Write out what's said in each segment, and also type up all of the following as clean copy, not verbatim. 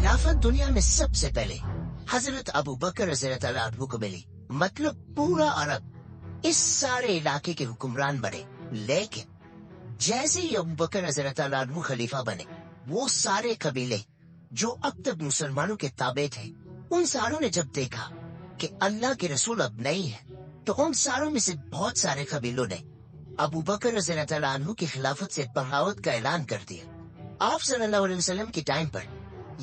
खिलाफत दुनिया में सबसे पहले हजरत अबू बकर रज़ियल्लाहु अन्हु को मिली। मतलब पूरा अरब इस सारे इलाके के हुक्मरान बने। लेकिन जैसे ही अबू बकर रज़ियल्लाहु अन्हु खलीफा बने, वो सारे कबीले जो अब तक मुसलमानों के ताबे थे, उन सारों ने जब देखा कि अल्लाह के रसूल अब नहीं है, तो उन सारों में से बहुत सारे कबीलों ने अबू बकर रज़ियल्लाहु अन्हु की खिलाफत से बगावत का ऐलान कर दिया। आप सल्लल्लाहु अलैहि वसल्लम के टाइम पर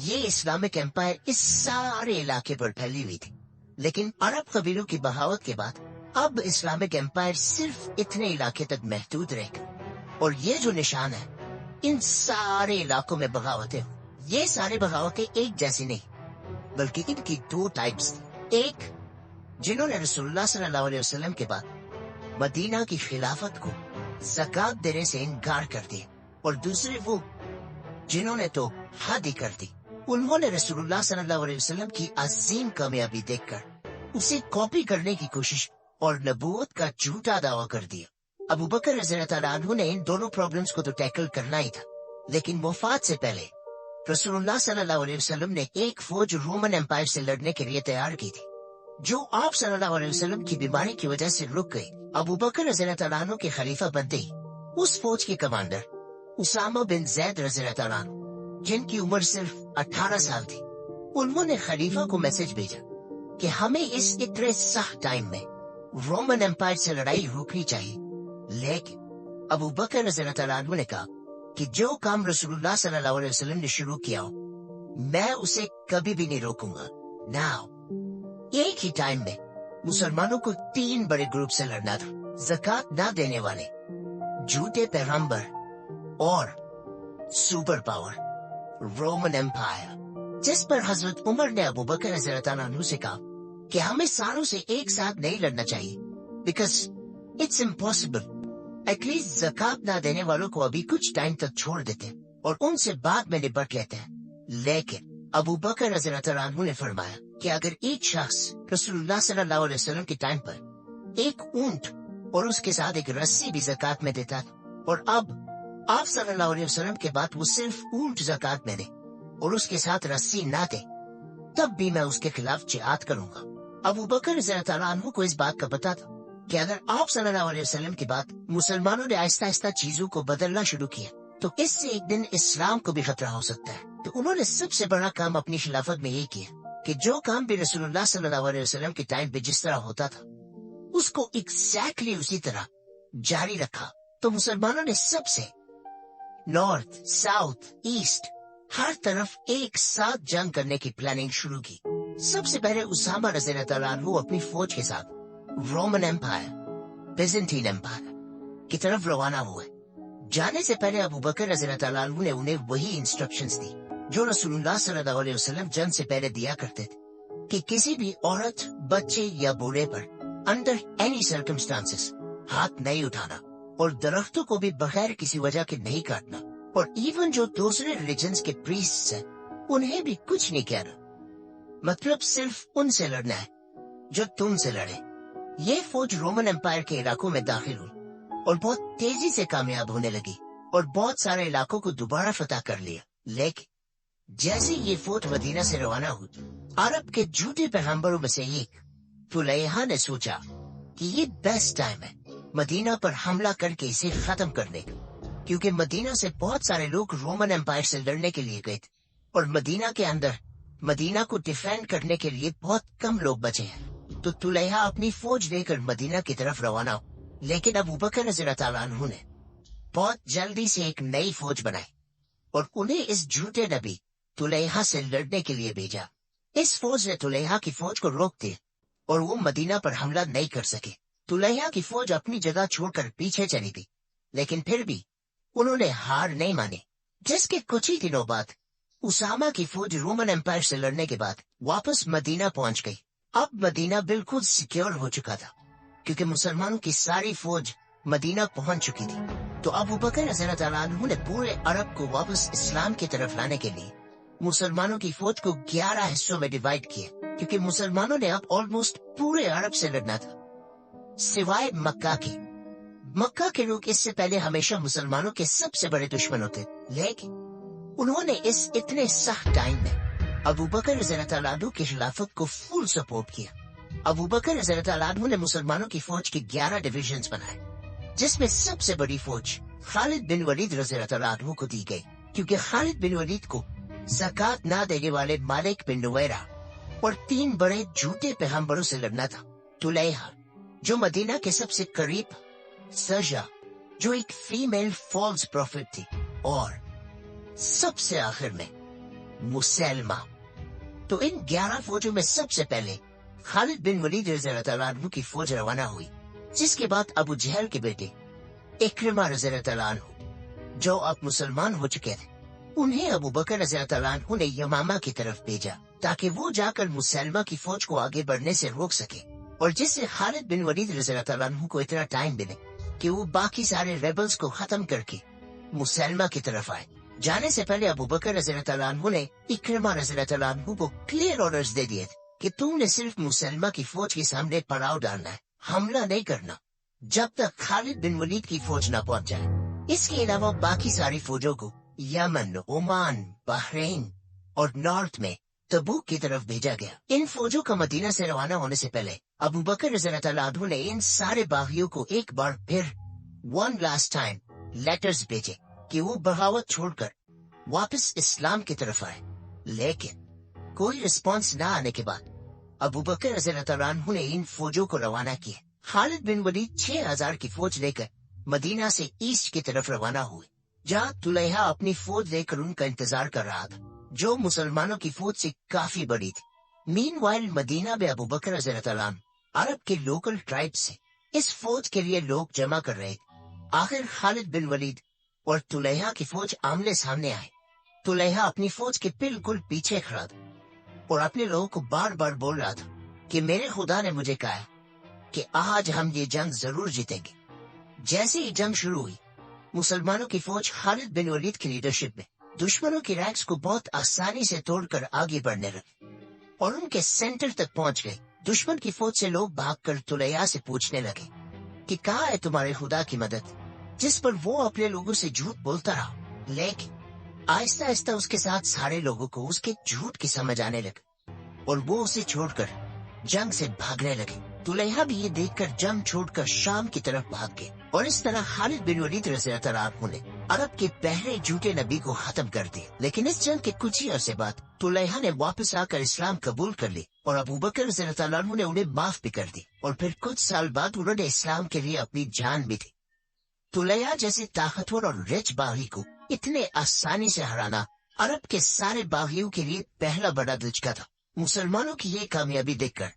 ये इस्लामिक एम्पायर इस सारे इलाके पर फैली हुई थी, लेकिन अरब कबीलों की बगावत के बाद अब इस्लामिक एम्पायर सिर्फ इतने इलाके तक महदूद रह गए। और ये जो निशान है, इन सारे इलाकों में बगावतें, ये सारे बगावतें एक जैसी नहीं, बल्कि इनकी दो टाइप्स थी। एक, जिन्होंने रसूलुल्लाह सल्लल्लाहु अलैहि वसल्लम के बाद मदीना की खिलाफत को ज़कात देने से इनकार कर दिया, और दूसरे वो जिन्होंने तो हद ही कर दी। उन्होंने रसूलुल्लाह सल्लल्लाहु अलैहि वसल्लम की अजीम कामयाबी देखकर उसे कॉपी करने की कोशिश और नबूवत का झूठा दावा कर दिया। अबू बकर रज़ियल्लाहु अन्हु ने इन दोनों प्रॉब्लम्स को तो टैकल करना ही था, लेकिन वफात से पहले रसूलुल्लाह सल्लल्लाहु अलैहि वसल्लम ने एक फौज रोमन एम्पायर से लड़ने के लिए तैयार की थी, जो आप सल्लल्लाहु अलैहि वसल्लम की बीमारी की वजह से रुक गई। अबू बकर रज़ियल्लाहु अन्हु के खलीफा बनते ही उस फौज के कमांडर उसामा बिन ज़ैद रज़ियल्लाहु अन्हु, जिनकी उम्र सिर्फ 18 साल थी, उन्होंने खलीफा को मैसेज भेजा कि हमें इस इतने सख्त टाइम में रोमन एम्पायर से लड़ाई रोकनी चाहिए। लेकिन अबू बकर रज़ियल्लाहु अन्हु ने कहा कि जो काम रसूलुल्लाह सल्लल्लाहु अलैहि वसल्लम ने शुरू किया हो, मैं उसे कभी भी नहीं रोकूंगा। नाउ एक ही टाइम में मुसलमानों को 3 बड़े ग्रुप से लड़ना था: ज़कात ना देने वाले, झूठे पैगंबर और सुपर पावर रोमन एम्पायर। जिस पर हजरत उमर ने अबू बकर रज़ियल्लाहु अन्हु से कहा कि हमें सारों से एक साथ नहीं लड़ना चाहिए, बिकॉज इट्स इम्पॉसिबल। एटलीस्ट ज़कात ना देने वालों को अभी कुछ टाइम तक छोड़ देते और उनसे बाद में निपट लेते हैं। लेकिन अबू बकर रज़ियल्लाहु अन्हु ने फरमाया कि अगर एक शख्स रसूलुल्लाह सल्लल्लाहु अलैहि वसल्लम के टाइम पर एक ऊंट और उसके साथ एक रस्सी भी ज़कात में देता था, और अब आप सल्लल्लाहु अलैहि वसल्लम के बाद वो सिर्फ ऊंट ज़कात में दे और उसके साथ रस्सी ना दे, तब भी मैं उसके खिलाफ जिहाद करूंगा। अबू बकर रज़ियल्लाहु अन्हु को इस बात का पता था कि अगर आप सल्लल्लाहु अलैहि वसल्लम के बाद मुसलमानों ने आहिस्ता आहिस्ता चीजों को बदलना शुरू किया, तो इससे एक दिन इस्लाम को भी खतरा हो सकता है। तो उन्होंने सबसे बड़ा काम अपनी खिलाफत में ये किया कि जो काम भी रसूलुल्लाह सल्लल्लाहु अलैहि वसल्लम के टाइम पे जिस तरह होता था, उसको एग्जैक्टली उसी तरह जारी रखा। तो मुसलमानों ने सबसे नॉर्थ, साउथ, ईस्ट, हर तरफ एक साथ जंग करने की प्लानिंग शुरू की। सबसे पहले उसामा रज़ियल्लाहु अन्हु अपनी फौज के साथ रोमन एम्पायर, बिज़ंतीन एम्पायर की तरफ रवाना हुए। जाने से पहले अबू बकर रज़ियल्लाहु अन्हु ने उन्हें वही इंस्ट्रक्शंस दी जो रसूलुल्लाह सल्लल्लाहु अलैहि वसल्लम जंग से पहले दिया करते थे, कि किसी भी औरत, बच्चे या बूढ़े पर अंडर एनी सर्कमस्टांसेस हाथ नहीं उठाना, और दरख्तों को भी बगैर किसी वजह के नहीं काटना, और इवन जो दूसरे रिलीजन्स के प्रीस्ट्स हैं, उन्हें भी कुछ नहीं कहना। मतलब सिर्फ उनसे लड़ना है जो तुमसे लड़े। ये फौज रोमन एम्पायर के इलाकों में दाखिल हुई और बहुत तेजी से कामयाब होने लगी और बहुत सारे इलाकों को दोबारा फतह कर लिया। लेकिन जैसे ये फौज मदीना से रवाना हुई, अरब के झूठे पैगंबरों में से एक तुलैहा ने सोचा कि ये बेस्ट टाइम है मदीना पर हमला करके इसे खत्म करने का, क्योंकि मदीना से बहुत सारे लोग रोमन एम्पायर से लड़ने के लिए गए थे और मदीना के अंदर मदीना को डिफेंड करने के लिए बहुत कम लोग बचे हैं। तो तुलैहा अपनी फौज लेकर मदीना की तरफ रवाना हो। लेकिन अबू बकर रज़ियल्लाहु अन्हु ने बहुत जल्दी से एक नई फौज बनाई और उन्हें इस झूठे नबी तुलैहा से लड़ने के लिए भेजा। इस फौज ने तुलैहा की फौज को रोक दिया और वो मदीना पर हमला नहीं कर सके। तुलैहा की फौज अपनी जगह छोड़कर पीछे चली गई, लेकिन फिर भी उन्होंने हार नहीं मानी। जिसके कुछ ही दिनों बाद उसामा की फौज रोमन एम्पायर से लड़ने के बाद वापस मदीना पहुंच गई। अब मदीना बिल्कुल सिक्योर हो चुका था, क्योंकि मुसलमानों की सारी फौज मदीना पहुंच चुकी थी। तो अबू बकर रज़ियल्लाहु अन्हु ने पूरे अरब को वापस इस्लाम की तरफ लाने के लिए मुसलमानों की फौज को 11 हिस्सों में डिवाइड किया, क्योंकि मुसलमानों ने अब ऑलमोस्ट पूरे अरब से लड़ना था, सिवाय मक्का के। मक्का के लोग इससे पहले हमेशा मुसलमानों के सबसे बड़े दुश्मन होते, लेकिन उन्होंने इस इतने सख्त टाइम में अबू बकर रज़ी अल्लाह अन्हु की खिलाफत को फुल सपोर्ट किया। अबू बकर रज़ी अल्लाह अन्हु ने मुसलमानों की फौज के 11 डिविजन्स बनाए, जिसमें सबसे बड़ी फौज खालिद बिन वलीद रज़ी अल्लाह अन्हु को दी गई, क्योंकि खालिद बिन वलीद को ज़कात ना देने वाले मालिक बिन नुवैरा और 3 बड़े झूठे पैगंबरों से लड़ना था। तुलैहा, जो मदीना के सबसे करीब, सजा, जो एक फीमेल फॉल्स प्रॉफिट थी, और सबसे आखिर में मुसैलमा। तो इन 11 फौजों में सबसे पहले खालिद बिन वलीद रज़ी अल्लाह अन्हु की फौज रवाना हुई, जिसके बाद अबू जहल के बेटे इक्रिमा रज़ी अल्लाह अन्हु, जो अब मुसलमान हो चुके थे, उन्हें अबू बकर रज़ी अल्लाह अन्हु ने यमामा की तरफ भेजा ताकि वो जाकर मुसैलमा की फौज को आगे बढ़ने से रोक सके, और जिससे खालिद बिन वलीद रज़ी अल्लाह अन्हु को इतना टाइम मिले कि वो बाकी सारे रेबल्स को खत्म करके मुसैलमा की तरफ आए। जाने से पहले अबू बकर रज़ी अल्लाह अन्हु ने इक्रिमा रज़ी अल्लाह अन्हु को क्लियर ऑर्डर्स दे दिए थे कि तुमने सिर्फ मुसैलमा की फौज के सामने पड़ाव डालना है, हमला नहीं करना जब तक खालिद बिन वलीद की फौज न पहुंच जाए। इसके अलावा बाकी सारी फौजों को यमन, ओमान, बहरीन और नॉर्थ में तबूक की तरफ भेजा गया। इन फौजों का मदीना से रवाना होने से पहले अबू बकर रज़ी अल्लाह अन्हु ने इन सारे बागियों को एक बार फिर वन लास्ट टाइम लेटर्स भेजे कि वो बगावत छोड़कर वापस इस्लाम की तरफ आए, लेकिन कोई रिस्पांस न आने के बाद अबू बकर रज़ी अल्लाह अन्हु ने इन फौजों को रवाना किया। खालिद बिन वलीद 6000 की फौज लेकर मदीना से ईस्ट की तरफ रवाना हुए, जहाँ तुलैहा अपनी फौज लेकर उनका इंतजार कर रहा था, जो मुसलमानों की फौज से काफी बड़ी थी। मीनवाइल मदीना में अबू बकर रज़ी अल्लाह अन्हु अरब के लोकल ट्राइब से इस फौज के लिए लोग जमा कर रहे थे। आखिर खालिद बिन वलीद और तुलैहा की फौज आमने सामने आए। तुलैहा अपनी फौज के बिल्कुल पीछे खड़ा था और अपने लोगों को बार बार बोल रहा था कि मेरे खुदा ने मुझे कहा कि आज हम ये जंग जरूर जीतेंगे। जैसे ही जंग शुरू हुई, मुसलमानों की फौज खालिद बिन वलीद की लीडरशिप में दुश्मनों की रैंक्स को बहुत आसानी से तोड़कर आगे बढ़ने लगे और उनके सेंटर तक पहुंच गए। दुश्मन की फौज से लोग भागकर तुलैहा से पूछने लगे कि कहाँ है तुम्हारे खुदा की मदद, जिस पर वो अपने लोगों से झूठ बोलता रहा। लेकिन आहिस्ता आहिस्ता उसके साथ सारे लोगों को उसके झूठ की समझ आने लगी और वो उसे छोड़कर जंग से भागने लगे। तुलैहा भी ये देखकर जंग छोड़कर शाम की तरफ भाग गए और इस तरह खालिद बिन वलीद रज़ी अल्लाह अन्हु ने अरब के पहले झूठे नबी को खत्म कर दिया। लेकिन इस जंग के कुछ ही अरसे बाद तुलैहा ने वापस आकर इस्लाम कबूल कर ली और अबू बकर रज़ी अल्लाह अन्हु ने उन्हें माफ भी कर दी, और फिर कुछ साल बाद उन्होंने इस्लाम के लिए अपनी जान भी दी। तुलैहा जैसे ताकतवर और रिच बागी को इतने आसानी से हराना अरब के सारे बागियों के लिए पहला बड़ा धचका था। मुसलमानों की ये कामयाबी देखकर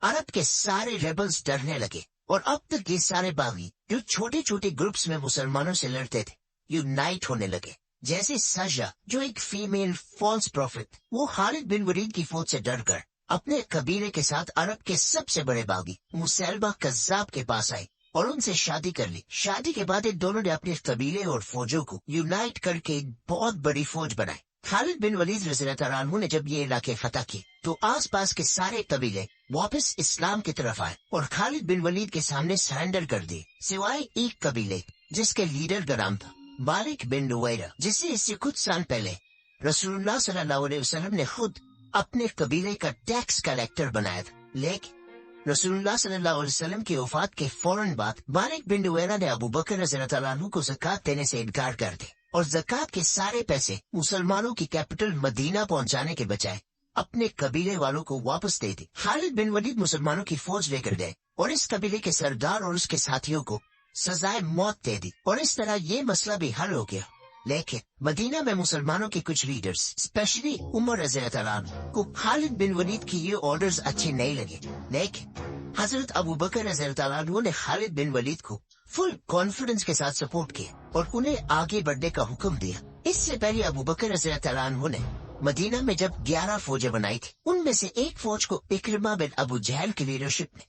अरब के सारे रेबल्स डरने लगे और अब तक ये सारे बागी जो छोटे छोटे ग्रुप्स में मुसलमानों से लड़ते थे, यूनाइट होने लगे। जैसे सजा, जो एक फीमेल फॉल्स प्रॉफिट, वो खालिद बिन वलीद की फौज से डरकर अपने कबीले के साथ अरब के सबसे बड़े बागी मुसैलमा कज़्ज़ाब के पास आई और उनसे शादी कर ली। शादी के बाद इन दोनों ने अपने कबीले और फौजों को यूनाइट करके एक बहुत बड़ी फौज बनाई। खालिद बिन वलीद रज़ी अल्लाह अन्हु ने जब ये इलाके फतह किए तो आसपास के सारे कबीले वापस इस्लाम की तरफ आए और खालिद बिन वलीद के सामने सरेंडर कर दिए, सिवाय एक कबीले जिसके लीडर का नाम था मालिक बिन नुवैरा, जिसे इससे कुछ साल पहले रसूलुल्लाह सल्लल्लाहु अलैहि वसल्लम ने खुद अपने कबीले का टैक्स कलेक्टर बनाया था। लेकिन रसूलुल्लाह सल्लल्लाहु अलैहि वसल्लम की वफात के फौरन बाद मालिक बिन नुवैरा ने अबू बकर रज़ी अल्लाह अन्हु को ज़कात देने से इनकार कर दिया और ज़कात के सारे पैसे मुसलमानों की कैपिटल मदीना पहुंचाने के बजाय अपने कबीले वालों को वापस दे दी। खालिद बिन वलीद मुसलमानों की फौज लेकर गए और इस कबीले के सरदार और उसके साथियों को सजाए मौत दे दी और इस तरह ये मसला भी हल हो गया। लेकिन मदीना में मुसलमानों के कुछ लीडर्स, स्पेशली उमर रज़ी अल्लाह अन्हु को खालिद बिन वलीद की ये ऑर्डर्स अच्छे नहीं लगे। लेकिन हजरत अबू बकर रज़ी अल्लाह अन्हु ने खालिद बिन वलीद को फुल कॉन्फिडेंस के साथ सपोर्ट किया और उन्हें आगे बढ़ने का हुक्म दिया। इससे पहले अबू बकर रज़ी अल्लाह अन्हु ने मदीना में जब 11 फौजें बनाई थी, उनमें से एक फौज को इक्रिमा बिन अबू जहल की लीडरशिप में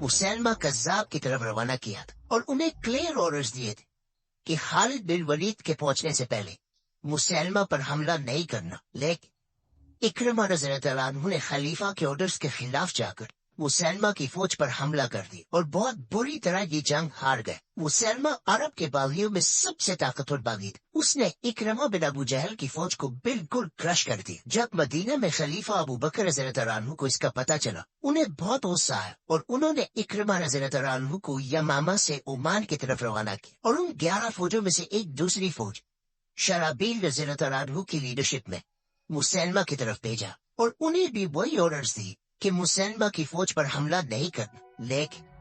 मुसैलमा कज़्ज़ाब की तरफ रवाना किया था और उन्हें क्लियर ऑर्डर्स दिए थे कि खालिद बिन वलीद के पहुंचने से पहले मुसैलमा पर हमला नहीं करना। लेकिन इक्रिमा रज़ी अल्लाह अन्हु ने खलीफा के ऑर्डर्स के खिलाफ जाकर मुसैलमा की फौज पर हमला कर दी और बहुत बुरी तरह ये जंग हार गए। मुसैलमा अरब के बागियों में सबसे ताकतवर बागी था। उसने इकरमा बिन अबू जहल की फौज को बिल्कुल क्रश कर दिया। जब मदीना में खलीफा अबू बकर रज़ियल्लाहु अन्हु को इसका पता चला, उन्हें बहुत गुस्सा आया और उन्होंने इकरमा रज़ियल्लाहु अन्हु को यमामा से ओमान की तरफ रवाना किया और उन 11 फौजों में से एक दूसरी फौज शराबील रज़ियल्लाहु अन्हु की लीडरशिप में मुसैलमा की तरफ भेजा और उन्हें भी वही ऑर्डर्स दी कि मुसैलमा की फौज पर हमला नहीं करना। लेकिन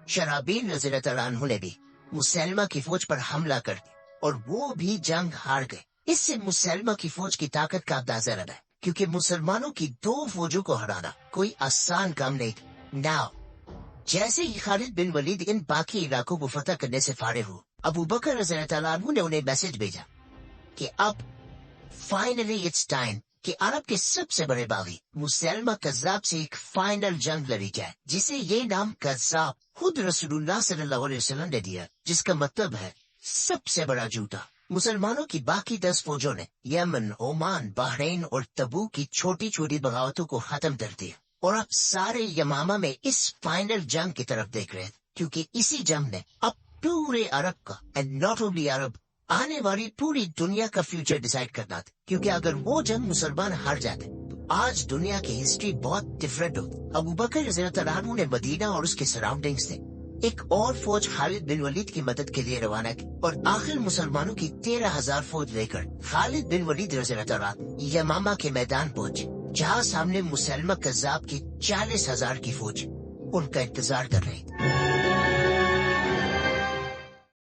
शराबील रज़ियल्लाहु अन्हु ने भी मुसैलमा की फौज पर हमला कर दिया और वो भी जंग हार गए। इससे मुसैलमा की फौज की ताकत का अंदाजा लगा, क्योंकि मुसलमानों की 2 फौजों को हराना कोई आसान काम नहीं था। नाउ जैसे ही खालिद बिन वलीद इन बाकी इलाकों को फतह करने से फारिग हुए, अबू बकर रज़ियल्लाहु अन्हु ने उन्हें मैसेज भेजा कि अब फाइनली इट्स टाइम कि अरब के सबसे बड़े बागी मुसैलमा कज़्ज़ाब से एक फाइनल जंग लड़ी जाए, जिसे ये नाम कज़्ज़ाब खुद रसूलुल्लाह सल्लल्लाहु अलैहि वसल्लम ने दिया, जिसका मतलब है सबसे बड़ा झूठा। मुसलमानों की बाकी 10 फौजों ने यमन, ओमान, बहरीन और तबूक की छोटी छोटी बगावतों को खत्म कर दिया और अब सारे यमामा में इस फाइनल जंग की तरफ देख रहे थे, क्योंकि इसी जंग ने अब पूरे अरब का एंड नॉट ओनली अरब आने वाली पूरी दुनिया का फ्यूचर डिसाइड करना था। क्योंकि अगर वो जंग मुसलमान हार जाते तो आज दुनिया की हिस्ट्री बहुत डिफरेंट होती। अबू बकर रज़ियल्लाहु अन्हु ने मदीना और उसके सराउंडिंग्स से एक और फौज खालिद बिन वलीद की मदद के लिए रवाना की और आखिर मुसलमानों की 13,000 फौज लेकर खालिद बिन वलीद रज़ियल्लाहु अन्हु यमामा के मैदान पहुंचे, जहां सामने मुसैलमा कज़्ज़ाब की 40,000 की फौज उनका इंतजार कर रही थी।